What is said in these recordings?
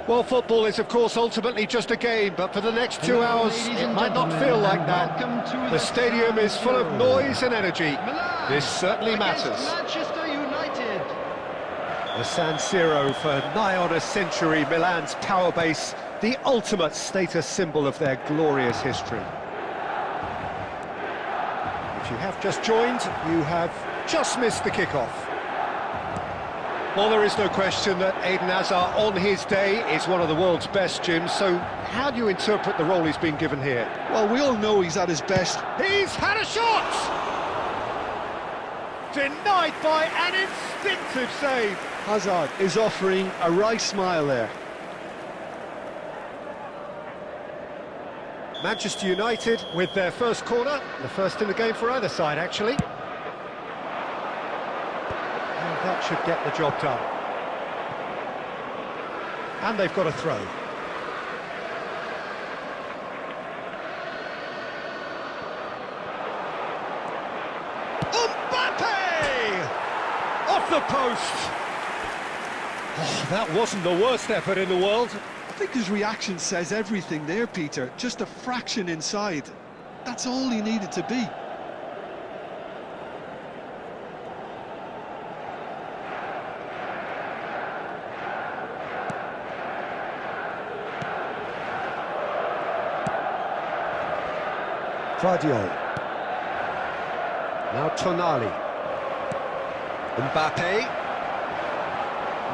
Well, football is, of course, ultimately just a game, but for the next 2 hours, it might not feel like that. The stadium is full of noise and energy. This certainly matters. Manchester United. The San Siro for nigh on a century, Milan's power base, the ultimate status symbol of their glorious history. If you have just joined, you have just missed the kickoff. Well, there is no question that Eden Hazard on his day is one of the world's best, Jim, so how do you interpret the role he's been given here? Well, we all know he's at his best. He's had a shot! Denied by an instinctive save. Hazard is offering a wry smile there. Manchester United with their first corner, the first in the game for either side, actually. And that should get the job done. And they've got a throw. Mbappe! Off the post! Oh, that wasn't the worst effort in the world. I think his reaction says everything there, Peter. Just a fraction inside. That's all he needed to be. Vardio. Now Tonali. Mbappe.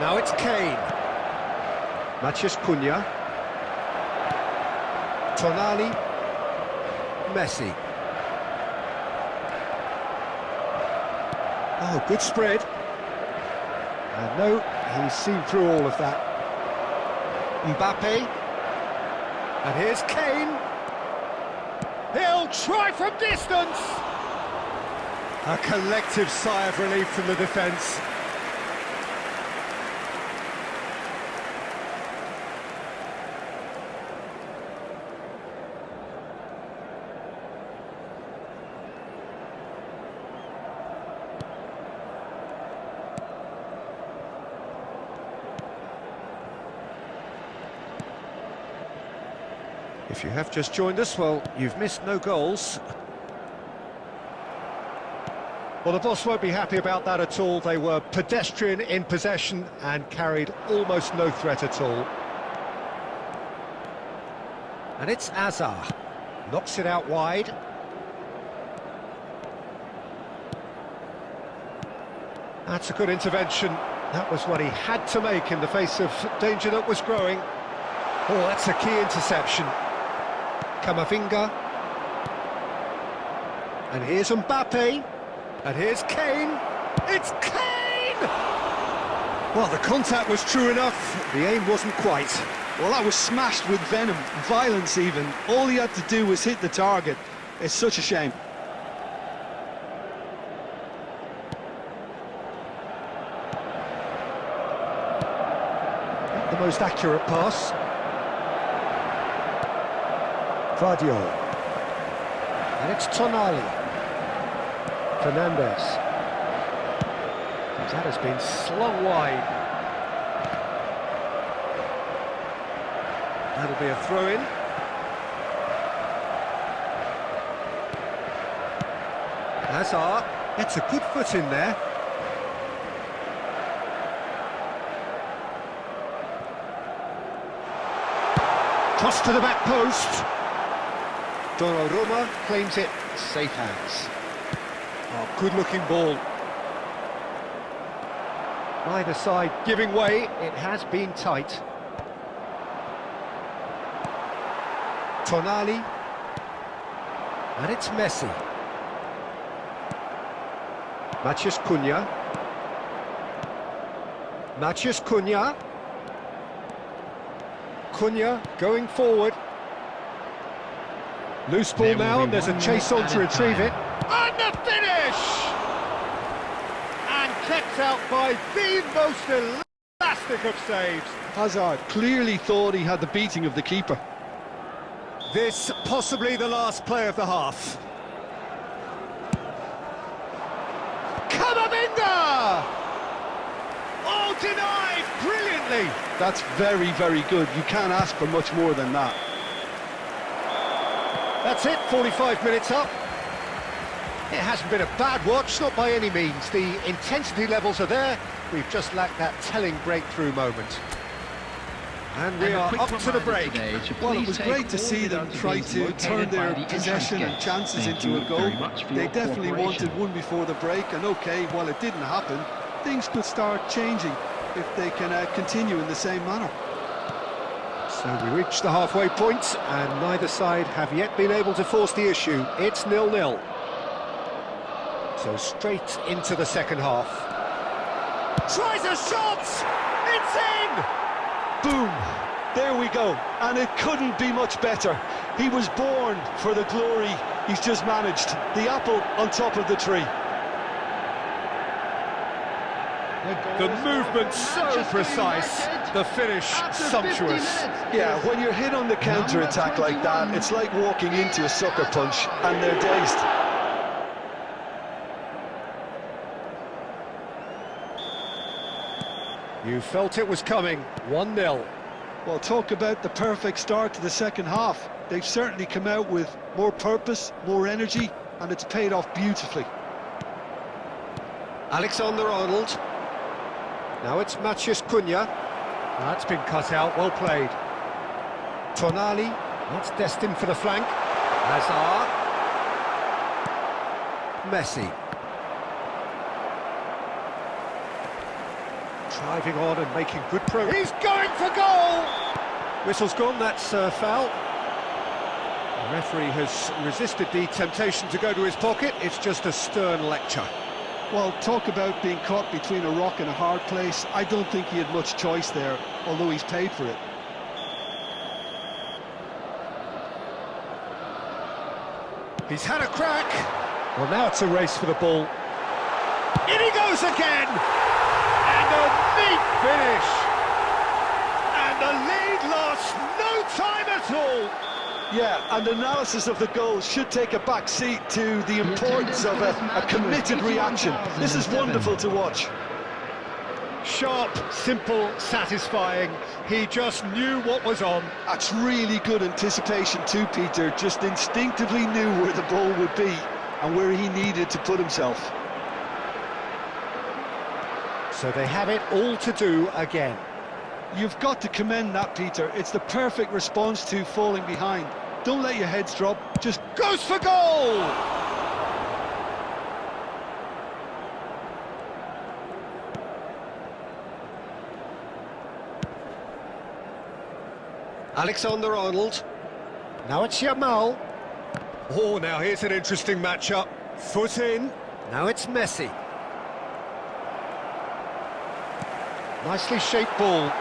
Now it's Kane. Matheus Cunha. Tonali. Messi. Oh, good spread. And no, he's seen through all of that. Mbappe. And here's Kane. He'll try from distance! A collective sigh of relief from the defence. If you have just joined us, well, you've missed no goals. Well, the boss won't be happy about that at all. They were pedestrian in possession and carried almost no threat at all. And it's Hazard. Knocks it out wide. That's a good intervention. That was what he had to make in the face of danger that was growing. Oh, that's a key interception. Camavinga. And here's Mbappe. And here's Kane. It's Kane! Well, the contact was true enough. The aim wasn't quite. Well, that was smashed with venom, violence even. All he had to do was hit the target. It's such a shame. Not the most accurate pass. Vardio. And it's Tonali. Fernandez. That has been slung wide. That'll be a throw-in. Hazard gets a good foot in there. Cross to the back post. Donnarumma claims it, safe hands. Oh, good-looking ball. Neither side giving way, it has been tight. Tonali. And it's Messi. Matheus Cunha. Matheus Cunha. Cunha going forward. Loose ball now, and there's a chase on to retrieve it. And the finish! And kept out by the most elastic of saves. Hazard clearly thought he had the beating of the keeper. This possibly the last play of the half. Camavinga! Oh, Denied brilliantly. That's very, very good. You can't ask for much more than that. That's it, 45 minutes up. It hasn't been a bad watch, not by any means. The intensity levels are there. We've just lacked that telling breakthrough moment. And we are up to the break. Well, it was great to see them try to turn their possession and chances into a goal. They definitely wanted one before the break, and okay, while it didn't happen, things could start changing if they can continue in the same manner. So we reach the halfway point, and neither side have yet been able to force the issue. It's 0-0. So straight into the second half. Tries a shot! It's in! Boom! There we go. And it couldn't be much better. He was born for the glory he's just managed. The apple on top of the tree. The movement so precise, the finish sumptuous. Yeah, when you're hit on the counter-attack like that, it's like walking into a sucker punch, and they're dazed. You felt it was coming, 1-0. Well, talk about the perfect start to the second half. They've certainly come out with more purpose, more energy, and it's paid off beautifully. Alexander-Arnold. Now it's Maciej Cunha. That's been cut out, well played. Tonali, that's destined for the flank. Hazard. Messi. Driving on and making good progress. He's going for goal! Whistle's gone, that's foul. The referee has resisted the temptation to go to his pocket. It's just a stern lecture. Well, talk about being caught between a rock and a hard place. I don't think he had much choice there, although he's paid for it. He's had a crack. Well, now it's a race for the ball. In he goes again! And a neat finish! And the lead lost no time at all! Yeah, and analysis of the goal should take a back seat to the importance of a committed reaction. This is wonderful to watch. Sharp, simple, satisfying. He just knew what was on. That's really good anticipation too, Peter. Just instinctively knew where the ball would be and where he needed to put himself. So they have it all to do again. You've got to commend that, Peter. It's the perfect response to falling behind. Don't let your heads drop, just goes for goal! Alexander-Arnold. Now it's Yamal. Oh, now here's an interesting matchup. Foot in. Now it's Messi. Nicely shaped ball.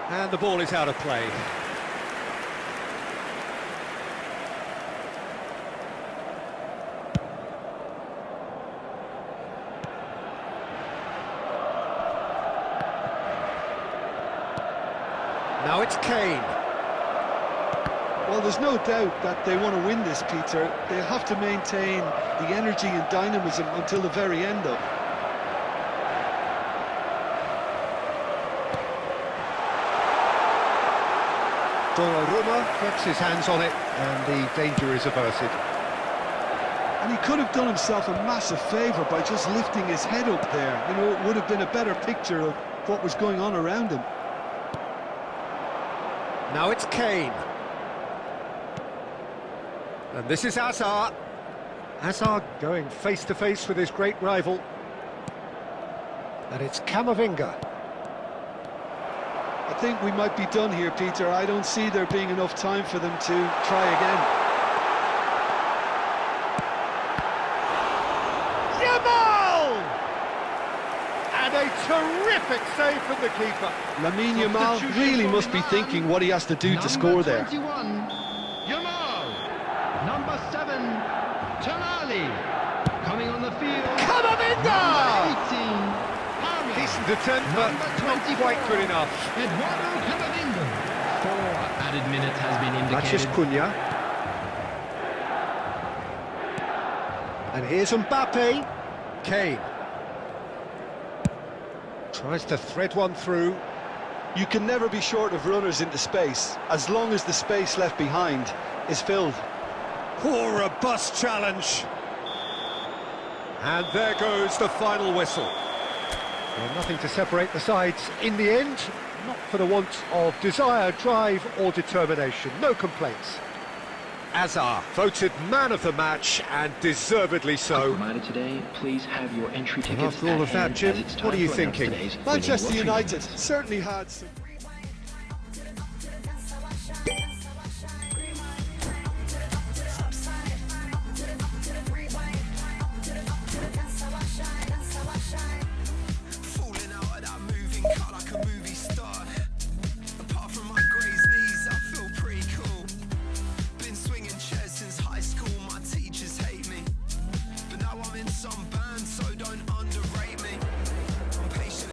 And the ball is out of play. Now it's Kane. Well, there's no doubt that they want to win this, Peter. They'll have to maintain the energy and dynamism until the very end, though. Donnarumma gets his hands on it, and the danger is averted. And he could have done himself a massive favour by just lifting his head up there. You know, it would have been a better picture of what was going on around him. Now it's Kane. And this is Hazard. Hazard going face-to-face with his great rival. And it's Camavinga. I think we might be done here, Peter. I don't see there being enough time for them to try again. Yamal! And a terrific save from the keeper. Lamine Yamal really must be thinking what he has to do to score there. Number 21, Yamal. Number 7, Tonali. Coming on the field. Camavinga! Number 18, Decent attempt, but not quite good enough. Eduardo Camavinga. 4 added minutes has been indicated. Maciej Cunha. And here's Mbappe. Kane. Tries to thread one through. You can never be short of runners into space, as long as the space left behind is filled. Oh, robust challenge. And there goes the final whistle. Well, nothing to separate the sides in the end, not for the want of desire, drive or determination. No complaints. Azar voted man of the match, and deservedly so. Reminder today, please have your entry tickets. After all of that, Jim, what are you thinking? Manchester United certainly had some...